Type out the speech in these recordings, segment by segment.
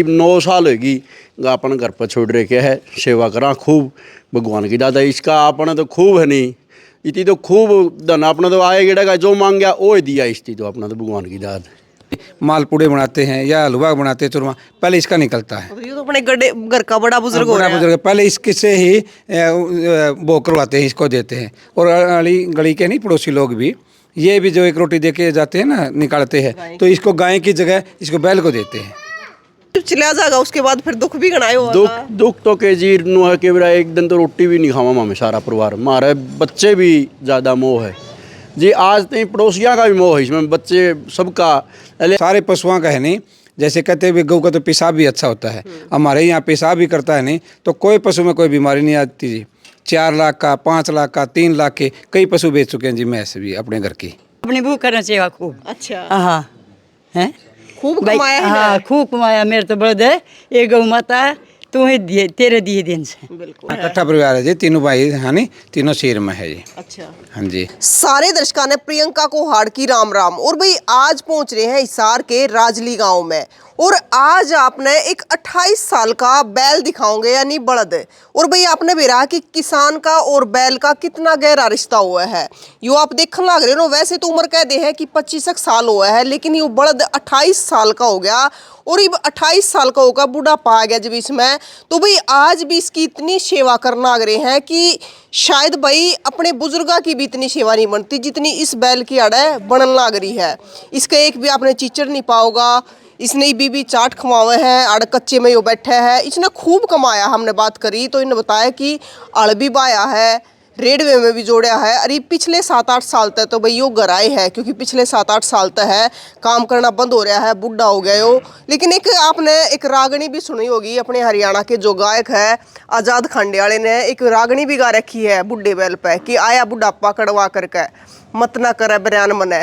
9 साल होगी अपन घर पर छोड़ रखे है, सेवा करा खूब भगवान की दादा इसका अपने तो खूब है नहीं इतनी तो खूब धन अपना तो आए गेड़ा का जो मांग गया वो ही दिया इसकी तो अपना तो भगवान की दाद। मालपूड़े बनाते हैं या हलवा बनाते हैं चूरमा, पहले इसका निकलता है। तो ये तो अपने घर का बड़ा बुजुर्ग हो बड़ा रहा है। बुजुर्ग पहले इसके से ही वो करवाते हैं, इसको देते हैं। और अली गली के नहीं पड़ोसी लोग भी ये भी जो एक रोटी दे के जाते हैं ना, निकालते हैं, तो इसको गाय की जगह इसको बैल को देते हैं। जब चला जाएगा उसके बाद फिर दुख भी गणाए होगा। दुख तो के जीर नु है कि मेरा एक दिन तो रोटी भी नहीं खावा हमें सारा परिवार, हमारे बच्चे भी ज़्यादा मोह है जी। आज नहीं पड़ोसिया का भी मोह है इसमें, बच्चे सबका सारे पशुओं का है नहीं। जैसे कहते हैं गऊ का तो पेशाब भी अच्छा होता है, हमारे यहाँ पेशाब भी करता है नहीं, तो कोई पशु में कोई बीमारी नहीं आती जी। 4 लाख का, 5 लाख का, 3 लाख के कई पशु बेच चुके हैं जी मैं ऐसे भी अपने घर की। अपनी बहू करना चाहिए खूब। अच्छा हाँ हैं खूब भाई, कमाया है हाँ खूब कमाया। मेरे तो बड़द है एक गौ माता है, तुम्हें दिए तेरे दिए दिन से। बिल्कुल इकट्ठा परिवार है जी, तीनों भाई है नहीं, तीनों शेर में है जी। अच्छा हाँ जी। सारे दर्शकों ने प्रियंका को हार्ड की राम राम। और भाई आज पहुंच रहे हैं हिसार के राजली गांव में, और आज आपने एक 28 साल का बैल दिखाओगे यानी बलद। और भाई आपने भी रहा कि किसान का और बैल का कितना गहरा रिश्ता हुआ है। यो आप देखने लग रहे हो, वैसे तो उम्र कह दे है कि 25 साल हुआ है, लेकिन यो बलद 28 साल का हो गया। और ये 28 साल का होगा, बूढ़ापा आ गया जब इसमें, तो भाई आज भी इसकी इतनी सेवा करना लग रहे हैं कि शायद भाई अपने बुजुर्गा की भी इतनी सेवा नहीं बनती जितनी इस बैल की अड़ बनन लग रही है। इसका एक भी आपने चीचड़ नहीं पाओगा। इसने बीबी चाट खवावे हैं, अड़ कच्चे में यो बैठे है। इसने खूब कमाया। हमने बात करी तो इन्हें बताया कि अड़ भी बाया है, रेडवे में भी जोड़ा है। अरे पिछले 7-8 साल तक तो भाई यो गराए है, क्योंकि पिछले 7-8 साल तक है काम करना बंद हो रहा है, बुढ़ा हो गया यो। लेकिन एक आपने एक रागनी भी सुनी होगी, अपने हरियाणा के जो गायक है आज़ाद खांडेवाले ने एक रागनी भी गा रखी है बुढ़े बैल पे कि आया बुढ़ापा कड़वा करके मत ना करे बयान मने।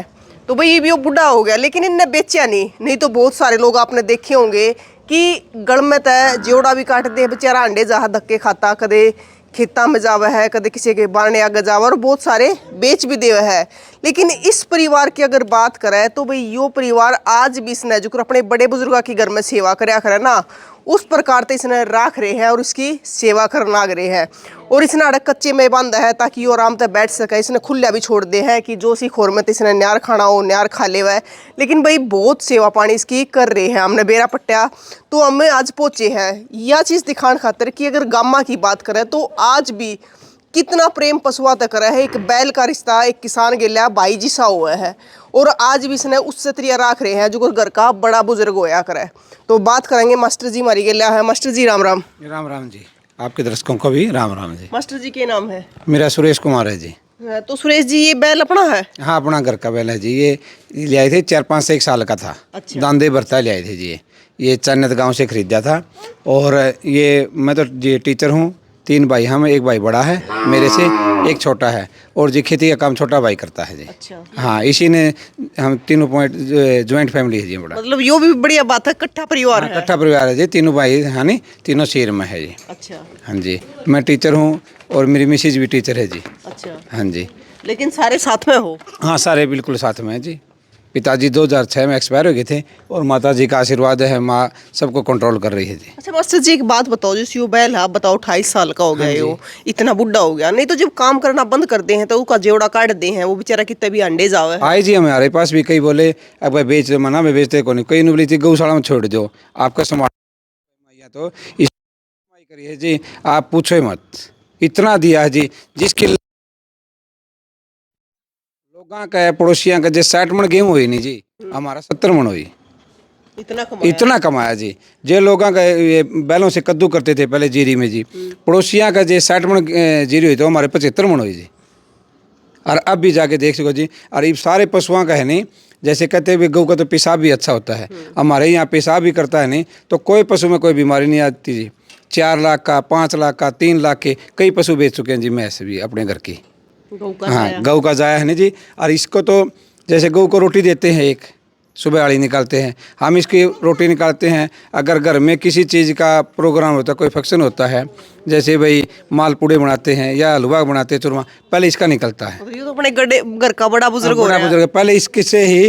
तो भाई ये भी वो बुढ़ा हो गया, लेकिन इनने बेचा नहीं तो बहुत सारे लोग आपने देखे होंगे कि गल में तय जोड़ा भी काट दे बेचारा, अंडे जहाँ धक्के खाता, कदे खेता में जावा है, कदे किसी के बारने आगे जावा, और बहुत सारे बेच भी देवे है। लेकिन इस परिवार की अगर बात करें तो भाई यो परिवार आज भी इसने जो अपने बड़े बुजुर्गों की घर में सेवा कराया करे ना, उस प्रकार से इसने राख रहे हैं और इसकी सेवा करना लग रहे हैं। और इसने अड़क कच्चे में बांधा है ताकि यो आराम से बैठ सके। इसने खुला भी छोड़ दे है कि जो सी खोर में तो इसने न्यार खाना हो न्यार खा ले है। लेकिन भाई बहुत सेवा पानी इसकी कर रहे हैं। हमने बेरा पट्टिया तो हमें आज पहुंचे हैं यह चीज़ दिखाने खातर कि अगर गामा की बात करें तो आज भी कितना प्रेम पशुआ तक रहा है। एक बैल का रिश्ता एक किसान के लिए भाई जिसा हुआ है, और आज भी इसने उससे तरिया राख रहे हैं जो घर का बड़ा बुजुर्ग होया करे। तो बात करेंगे मास्टर जी हमारी के लिए है। मास्टर जी राम राम। राम राम जी, आपके दर्शकों को भी राम राम जी। मास्टर जी के नाम है? मेरा सुरेश कुमार है जी। तो सुरेश जी ये बैल अपना है? हाँ अपना घर का बैल है जी। ये ले आए थे 4-5 एक साल का था। अच्छा। दांदे भरता ले आए थे जी। ये चन्नत गांव से खरीदा था। और ये मैं तो जी टीचर हूँ, 3 भाई हम, एक भाई बड़ा है मेरे से, एक छोटा है। और जी खेती का काम छोटा भाई करता है जी। अच्छा। हाँ इसी ने हम तीनों पॉइंट ज्वाइंट फैमिली है जी बड़ा। मतलब यो भी बढ़िया बात है, इकट्ठा परिवार है। इकट्ठा परिवार है जी, तीनों भाई हाँ नहीं, तीनों शेर में है जी। अच्छा। हाँ जी, मैं टीचर हूँ और मेरी मिसेज भी टीचर है जी। अच्छा। हाँ जी। लेकिन सारे साथ में हो? हाँ सारे बिल्कुल साथ में हैं जी। पिताजी 2006 में एक्सपायर हो गए थे और माता जी का आशीर्वाद है, माँ सबको कंट्रोल कर रही है जी। अच्छा मास्टर जी एक बात बताओ, जैसे यो बैल है बताओ 28 साल का हो गया यो, इतना बुढ़ा हो गया, नहीं तो जब काम करना बंद कर दे हैं तो उसका जेवड़ा काट दे हैं, वो बेचारा कितने भी अंडे जावे। आए जी हमारे पास भी कई बोले अब भाई बेच दो, मना में बेचते को नहीं। कई ने बोली थी गौशाला में छोड़ दो, आपका समाज तो इस करिए जी, आप पूछो मत, इतना दिया है जी। जिसकी लोगों का पड़ोसियों का जो 60 मन गेहूँ हुई नहीं जी, हमारा 70 मन हुई। इतना कमाया जी। जो लोगों का ये बैलों से कद्दू करते थे पहले जीरी में जी, पड़ोसियों का जो 60 मन जीरी हुई तो हमारे 75 मन हुई जी। और अब भी जाके देख सको जी। और ये सारे पशुओं का है नहीं, जैसे कहते हैं गऊ का तो पेशाब भी अच्छा होता है, हमारे यहाँ पेशाब भी करता है नहीं, तो कोई पशु में कोई बीमारी नहीं आती जी। 4 लाख का, 5 लाख का, 3 लाख के कई पशु बेच चुके हैं जी मैं ऐसे भी अपने घर की। हाँ गऊ का जाया है ना जी। और इसको तो जैसे गऊ को रोटी देते हैं एक, सुबह आड़ी निकालते हैं, हम इसकी रोटी निकालते हैं। अगर घर में किसी चीज़ का प्रोग्राम होता है, कोई फंक्शन होता है, जैसे भाई मालपूड़े बनाते हैं या हलवा बनाते हैं, चूरमा, पहले इसका निकलता है। ये तो अपने घर का बड़ा बुजुर्ग हो बड़ा रहा है। बुजुर्ग पहले इसके से ही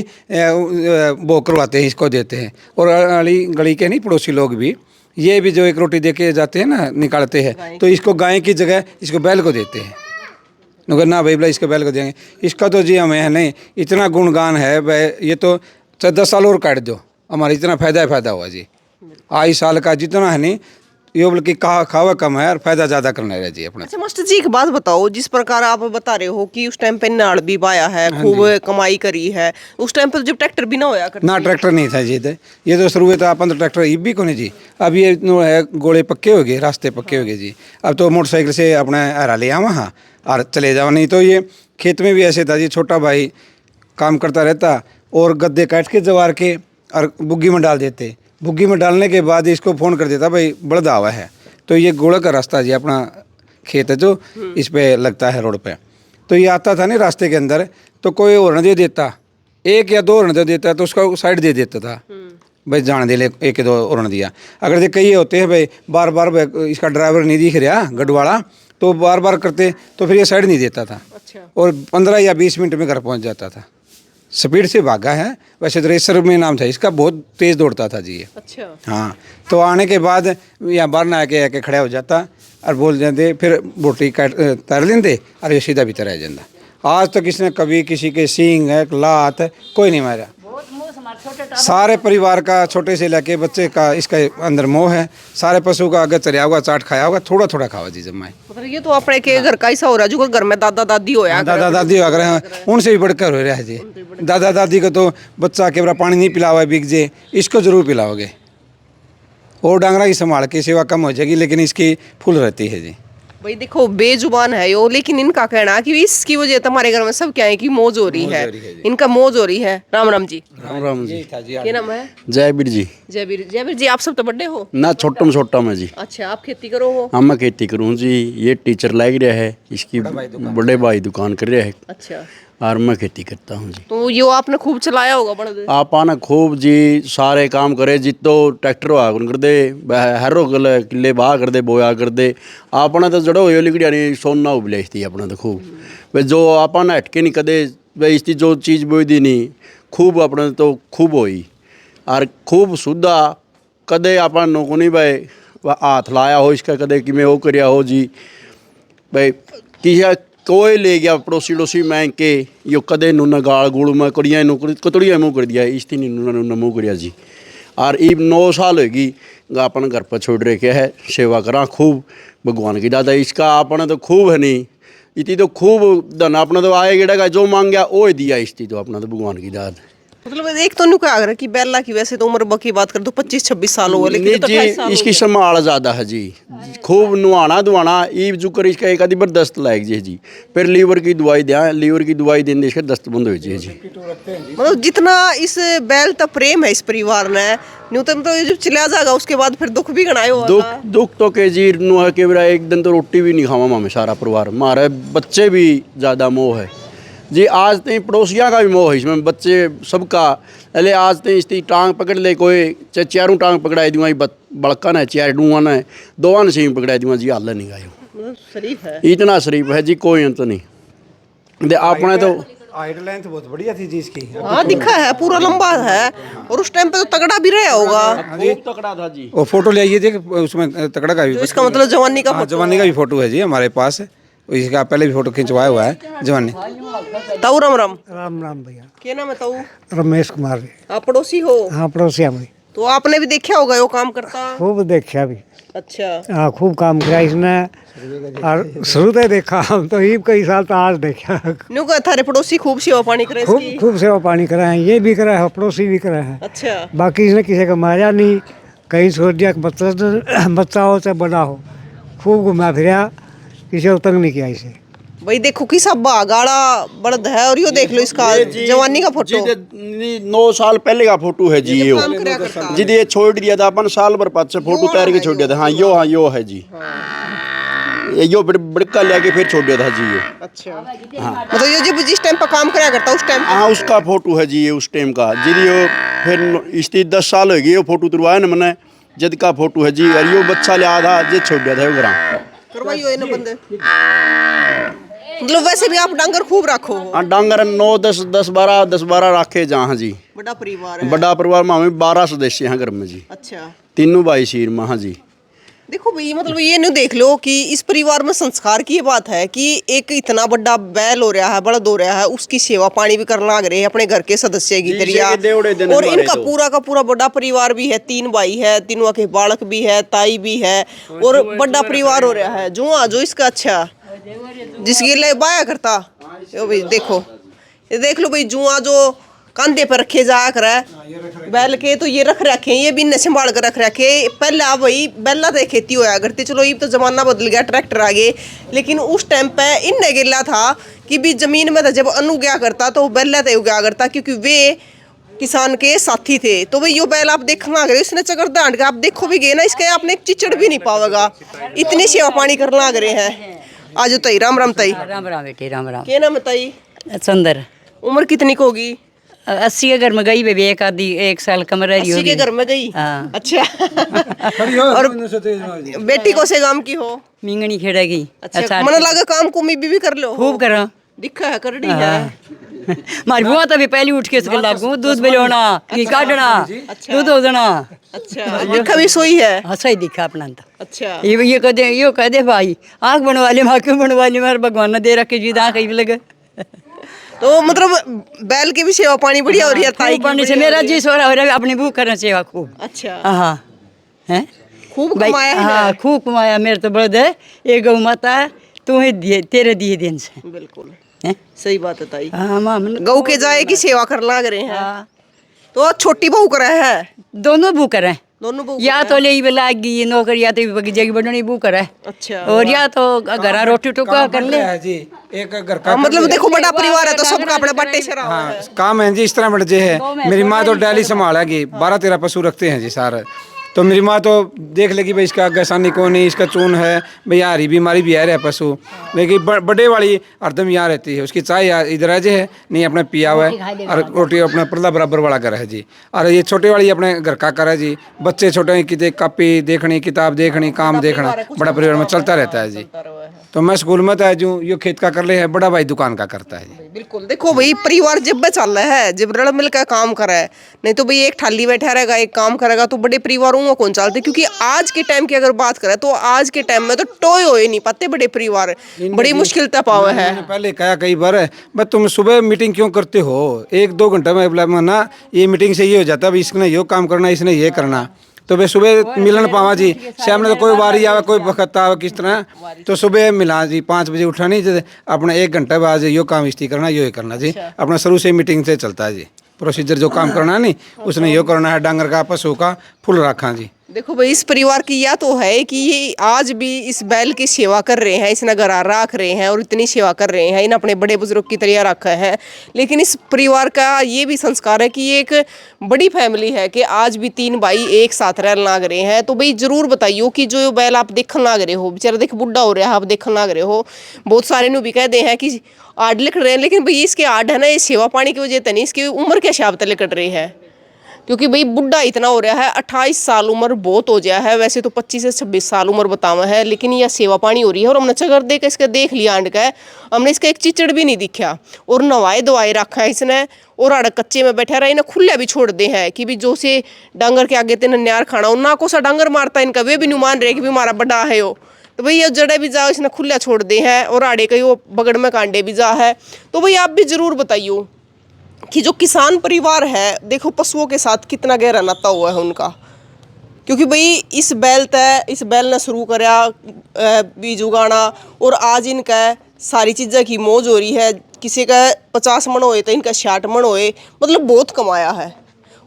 वो करवाते हैं, इसको देते हैं। और अली गली के नहीं, पड़ोसी लोग भी ये भी जो एक रोटी दे के जाते हैं ना, निकालते हैं, तो इसको गाय की जगह इसको बैल को देते हैं। मगर ना भाई, इसके बैल को देंगे, इसका तो जी हमें है नहीं, इतना गुणगान है भाई, ये तो 10 साल और काट दो, हमारा इतना फ़ायदा हुआ जी। 2 साल का जितना है नहीं, ये बल्कि खावा कम है और फायदा ज़्यादा करना है जी अपना। अच्छा मास्टर जी, एक बात बताओ, जिस प्रकार आप बता रहे हो कि उस टाइम पे नाड़ भी बाया है, खूब कमाई करी है, उस टाइम पे जब ट्रैक्टर भी ना होया करते, ना ट्रैक्टर नहीं था जी, ये तो शुरू था अपन तो ट्रैक्टर ये भी को नहीं जी। अब ये है गोले पक्के हो गए, रास्ते पक्के हो गए जी। अब तो मोटरसाइकिल से अपना हरा ले आवा हाँ और चले जाओ। नहीं तो ये खेत में भी ऐसे था जी, छोटा भाई काम करता रहता और गद्दे काट के जवार के और बुग्गी में डाल देते। बुग्गी में डालने के बाद इसको फ़ोन कर देता, भाई बड़दा हुआ है। तो ये गोला का रास्ता जी, अपना खेत है जो इस पे लगता है रोड पे। तो ये आता था नहीं रास्ते के अंदर, तो कोई हॉर्न दे देता, 1 या 2 हॉर्न दे देता, तो उसका साइड दे देता था, भाई जान दे ले, 1 या 2 हॉर्न दिया। अगर ये कई होते हैं भाई बार बार इसका ड्राइवर नहीं दिख रहा गढ़वाला, तो बार बार करते, तो फिर ये साइड नहीं देता था। और 15 या 20 मिनट में घर पहुँच जाता था। स्पीड से भागा है, वैसे तो रेसर में नाम था इसका, बहुत तेज़ दौड़ता था जी ये। अच्छा हाँ, तो आने के बाद यहाँ बाहर ना आके खड़ा हो जाता और बोल जाते, फिर बोटी काट तर लेंदे और ये सीधा भीतर आ जाता। आज तक इसने कभी किसी के सींग है लात कोई नहीं मारा। सारे परिवार का, छोटे से लेके बच्चे का इसका अंदर मोह है। सारे पशु का अगर चरिया होगा, चाट खाया होगा, थोड़ा थोड़ा खावा जी जमाए। मतलब ये तो अपने के घर का ऐसा हो रहा है जो घर में दादा दादी होया दादा दादी अगर हैं, उनसे भी बढ़कर हो रहा है जी। दादा दादी को तो बच्चा के बरा पानी नहीं पिलावा बिक जे, इसको जरूर पिलाओगे। और डांगरा की संभाल के सेवा कम हो जाएगी, लेकिन इसकी फुल रहती है जी। भाई देखो, बेजुबान है यो, लेकिन इनका कहना है कि इसकी वजह तुम्हारे घर में सब क्या है कि मौज हो रही है, इनका मौज हो रही है। राम राम जी। राम राम जी। क्या नाम है? जयवीर जी। जयवीर जी, आप सब तो बड़े हो ना, छोटा में छोटा में जी। अच्छा, आप खेती करो हो? हाँ, मैं खेती करूँ जी। ये टीचर लग रहा है, इसकी बड़े भाई दुकान कर रहा है। अच्छा, और मैं खेती करता हूँ जी। तो यो आपने खूब चलाया होगा बड़द? आप आना खूब जी, सारे काम करे जितो ट्रैक्टर हुआ कर दे, हरो किले बाह कर दे, बोया कर दे। आपने तो जड़ो हो लिकड़िया नहीं सोना उबलेस थी अपना तो खूब भाई, जो आपने हटके नहीं कदे भाई, इसकी जो चीज़ बोई दी नहीं खूब अपने तो खूब होई और खूब सुधा। कदे आपन नो नहीं भाई हाथ लाया हो इसका, कदे कि वो करया हो जी भाई। किसी कोई ले गया पड़ोसी डोसी मैं के यो कदे नुना गाल गुड़ में कड़िया कतड़िया मुँह कर दिया, इसती नहीं नुना मुँह करिया जी। और ये 9 साल होगी अपन घर पर छोड़ रखे है, सेवा करा खूब भगवान की दादा। इसका अपने तो खूब है नहीं, इतनी तो खूब धन अपना तो आए गेड़ा जो मांग गया वो दिया, इसकी तो अपना तो भगवान की दाद। मतलब एक तो नु क्या कि बेला की वैसे तो उम्र बकी बात कर तो 25-26 साल हो, लेकिन ये तो 28 साल जी इसकी संभाल ज़्यादा है जी। खूब नुआना दुआना ईब जुकर इसका एक आधी बार दस्त लायक जी। फिर लीवर की दवाई दिया, लीवर की दवाई देने इसका दस्त बंद हो जी। मतलब जितना इस बैल तक प्रेम है इस परिवार ने, न्यूनतम तो जब चला जाएगा उसके बाद फिर दुख भी गणाए होगा। दुख तो के जी नुआ के बरा एक दिन तो रोटी भी नहीं खावा हमें सारा परिवार, हमारे बच्चे भी ज़्यादा मोह है जी। आज तक पड़ोसिया का भी मोह है इसमें, बच्चे सबका। अरे आज तक इसकी टांग पकड़ ले कोई, चारों टांग पकड़ाई दूँगा बड़का ने, चार डूंगा ने, 2 ने सीम पकड़ाई दूँगा जी, हाल नहीं गायो। मतलब शरीफ है, इतना शरीफ है जी, कोई अंत नहीं। अपने तो हाइट लेंथ बहुत बढ़िया थी जी इसकी। हाँ दिखा है, पूरा लंबा है और उस टाइम पे तो तगड़ा भी रहा होगा। तगड़ा था जी। वो फोटो ले आइए देख, उसमें तगड़ा का भी, तो इसका मतलब जवानी का फोटो, जवानी का भी फोटो है जी हमारे पास। इसका पहले भी फोटो खिंचवाया हुआ है जवानी। ताऊ राम राम। राम राम भैया। क्या नाम है ताऊ? रमेश कुमार जी। आप पड़ोसी हो? हाँ, पड़ोसिया में। तो आपने भी देखा होगा वो काम करता? खूब देखा भी। अच्छा, हाँ, खूब काम किया इसने और शुरू से देखा, हम तो ही कई साल तो आज देखा। न्यू का थारे पड़ोसी खूब सेवा पानी करे खूब इसकी? खूब सेवा पानी करा है, ये भी करा है, पड़ोसी भी करा है। अच्छा, बाकी इसने किसी को मारा नहीं, कहीं छोड़ दिया बच्चा हो चाहे बड़ा हो, खूब घुमा फिरा, किसी को तंग नहीं किया इसे। भाई देखो कि सब गाड़ा बड़द है, और यो देख लो इसका जवानी का फोटो। 9 साल पहले का फोटो है जी। काम करया करता। जी ये छोड़ दिया था अपन साल भर पाँच से फोटो तैयार के छोड़ दिया था। हाँ यो है जी। यो बड़का लेके फिर छोड़ दिया था जी ये। अच्छा मतलब ये जब जिस टाइम पर काम कराया करता उस टाइम हाँ उसका फोटो है जी ये उस टाइम का जी। यो फिर इसकी 10 साल हो गई ये फोटो तुरवाया ना मैंने जद का फोटो है जी। और यो बच्चा लिया था जे छोड़ दिया था यो ग्राम करवाइयो है ना बंदे। मतलब वैसे भी आप डांगर खूब रखो हो। हाँ डांगर 9 10 12 रखे जहाँ जी। बड़ा परिवार है। बड़ा परिवार में हमें 12 सदस्य हैं घर में जी। अच्छा तीनों भाई शीर में हाँ जी। देखो भाई मतलब ये नहीं देख लो कि इस परिवार में संस्कार की ये बात है कि एक इतना बड़ा बैल हो रहा है बड़द हो रहा है उसकी सेवा पानी भी करना लग रहे हैं अपने घर के सदस्य की तरिया। और इनका पूरा का पूरा बड़ा परिवार भी है 3 भाई है तीनों के बालक भी है ताई भी है और बड़ा परिवार हो रहा है जो इसका अच्छा जिसके लिए बाया करता यो भाई देखो ये देख लो भाई जुआ जो कंधे पर रखे जा कर बैल के तो ये रख रखे ये भी इन्हें संभाल कर रख रखे। पहले आप वही बैला तो खेती होया करती चलो ये तो जमाना बदल गया ट्रैक्टर आ गए लेकिन उस टाइम पे इन्हें गिला था कि भी जमीन में तो जब अनु गया करता तो बैला तो गया करता क्योंकि वे किसान के साथी थे। तो भाई यो बैल आप देखना गए उसने चकर दांड के आप देखो भी गए ना इसके आपने एक चिचड़ भी नहीं पावेगा इतनी सेवा पानी करना लग रहे हैं। आज तई राम राम तई। राम राम बेटे राम राम। क्या नाम है तई? सुंदर। उम्र कितनी को होगी? 80 के घर में गई बेबी एक आधी 1 साल कम रही 80 होगी। के घर में गई। हाँ। अच्छा और बेटी को से गांव की हो? मिंगनी खेड़ेगी। अच्छा मन लगा काम को मी भी कर लो खूब करा दिखा है करड़ी है। मारी बुआ तो भी पहली उठ के इसके लागू दूध बिलोना घी काटना दूध होना। अच्छा दिखा भी सोई है। हाँ सही दिखा अपना तो। अच्छा ये कह दे भाई आँख बनवा ले माँ क्यों बनवा ली मारे भगवान ने दे रखे जी आँख ही लगे। तो मतलब बैल की भी सेवा पानी बढ़िया हो रही है ताई पानी से मेरा जी सोरा हो रहा है अपनी भूख करना सेवा खूब। अच्छा हाँ हैं खूब कमाया है। हाँ खूब कमाया मेरे तो बड़द है ये गौ माता तू ही दिए तेरे दिए दिन से। बिल्कुल हैं सही बात है ताई। हाँ माँ गौ के जाए की सेवा करना लग रहे हैं। तो छोटी बहू कर है दोनों भूख रहे दोनों बहू या तो ले लाग गई नौकरी या तो बगीचे की बढ़नी भूख है। अच्छा और या तो घर रोटी टुका कर ले जी एक घर का मतलब देखो बड़ा परिवार है तो सबका अपना बट्टे से रहा है। काम है जी इस तरह बढ़ है। मेरी माँ तो डेली संभालेगी 12-13 पशु रखते हैं जी सारे। तो मेरी माँ तो देख लेगी भाई इसका गसानी कौन है इसका चून है भाई यारी बीमारी भी आ रहा है पशु। लेकिन बड़े वाली हरदम यहाँ रहती है उसकी चाय इधर है जी है नहीं अपने पिया हुआ है और रोटी अपने परला बराबर वाला घर है जी। और ये छोटे वाली अपने घर का कर है जी। बच्चे छोटे कितने कापी देखनी किताब देखनी काम देखना बड़ा परिवार में चलता रहता है जी। तो मैं स्कूल में तो जो ये खेत का कर ले है बड़ा भाई दुकान का करता है जी। बिल्कुल देखो भाई परिवार जब भी चल रहा है जब रल मिल कर काम करे नहीं तो भाई एक ठाली बैठा रहेगा एक काम करेगा तो बड़े परिवारों में कौन चलते। क्योंकि आज के टाइम की अगर बात करें तो आज के टाइम में तो टोए हो ही नहीं पाते बड़े परिवार बड़ी मुश्किल तक पावे है। पहले कहा कई बार बस तुम सुबह मीटिंग क्यों करते हो 1-2 घंटे में ना ये मीटिंग से ये हो जाता है इसने ये काम करना इसने ये करना। तो वे सुबह मिलन पावा जी शाम ने तो कोई बारी आवे कोई वक्त आवे किस तरह तो सुबह मिला जी 5 बजे उठा नहीं अपना 1 घंटे बाद यो काम इस्ती करना यो करना जी। अपना शुरू से मीटिंग से चलता है जी प्रोसीजर जो काम करना नहीं उसने यो करना है डांगर का पशु का फुल रखा जी। देखो भाई इस परिवार की यह तो है कि ये आज भी इस बैल की सेवा कर रहे हैं इसने घर रख रहे हैं और इतनी सेवा कर रहे हैं इन अपने बड़े बुजुर्ग की तरह रखा है। लेकिन इस परिवार का ये भी संस्कार है कि ये एक बड़ी फैमिली है कि आज भी 3 भाई एक साथ रहने लग रहे हैं। तो भाई जरूर बताइयो कि जो बैल आप देखने लग रहे हो बेचारा देख बुढ़ा हो रहा है आप देखने लग रहे हो बहुत सारे नु भी कहते हैं कि आड लिख रहे हैं लेकिन भाई इसके आड है ना ये सेवा पानी की वजह तो नहीं इसकी उम्र के हिसाब से लिखट रही है। क्योंकि भाई बुढ़ा इतना हो रहा है 28 साल उम्र बहुत हो गया है वैसे तो 25 से 26 साल उम्र बतावा है लेकिन यह सेवा पानी हो रही है। और हमने चगर देख इसका देख लिया आंड का हमने इसका एक चिचड़ भी नहीं दिखा और नवाए दवाए रखा है इसने और आड़ कच्चे में बैठा रहा इन्हें खुला भी छोड़ दे है कि भी जो से डांगर के आगे तेन न्यार खाना ना को सा डांगर मारता इनका वे भी नहीं मान रहे कि भी हमारा बड़ा है हो। तो भाई ये जड़े भी जाओ इसने खुला छोड़ दे हैं और आड़े कहीं वो बगड़ में कांडे भी जा है। तो भाई आप भी जरूर बताइयो कि जो किसान परिवार है देखो पशुओं के साथ कितना गहरा नाता हुआ है उनका। क्योंकि भाई इस बैल ने शुरू कराया बीज उगाना और आज इनका सारी चीज़ें की मौज हो रही है। किसी का 50 मन होए तो इनका 60 मन होए मतलब बहुत कमाया है।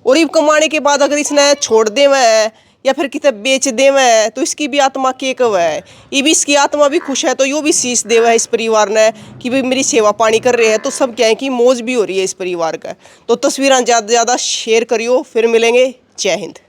और ये कमाने के बाद अगर इसने छोड़ दे है या फिर कितने बेच दे है तो इसकी भी आत्मा के कव है ये भी इसकी आत्मा भी खुश है। तो यो भी शीश देवा है इस परिवार ने कि भाई मेरी सेवा पानी कर रहे हैं तो सब क्या है कि मौज भी हो रही है इस परिवार का। तो तस्वीरें ज़्यादा से ज़्यादा शेयर करियो फिर मिलेंगे। जय हिंद।